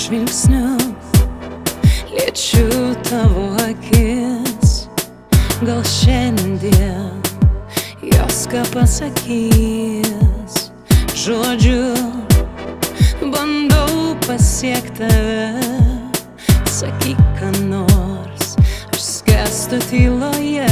Žvilgsniu liečiu tavo akis, gal šiandien jos ką pasakys. Žodžiu bandau pasiekti tave, sakyk ką nors, aš skęstu tyloje.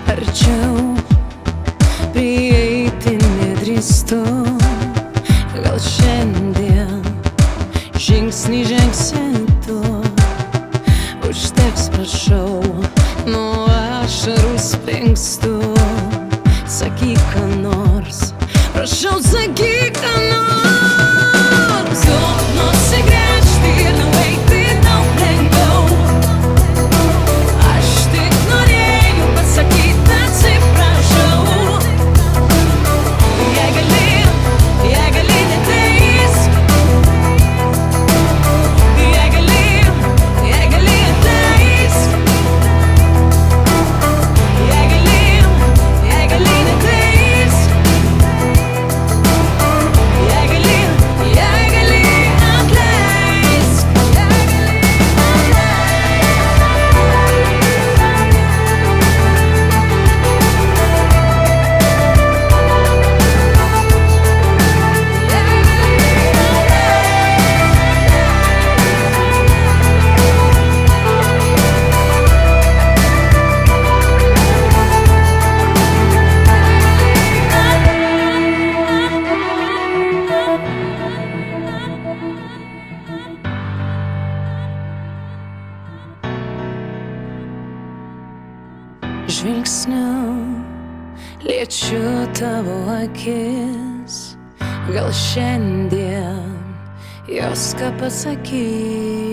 Arčiau prieiti nedrįstu, gal šiandien žingsnį žengsi tu. Užteks, prašau, nuo ašarų springstu. Sakyk ką nors, prašau, sakyk ką nors. Nusigręžti ir nueiti daug lengviau. Aš tik norėjau pasakyti atsiprašau. Jei gali neteisk. Jei gali atleisk. Jei gali neteisk. Jei gali atleisk. Žvilgsniu liečiu tavo akis, gal šiandien jos ką pasakys.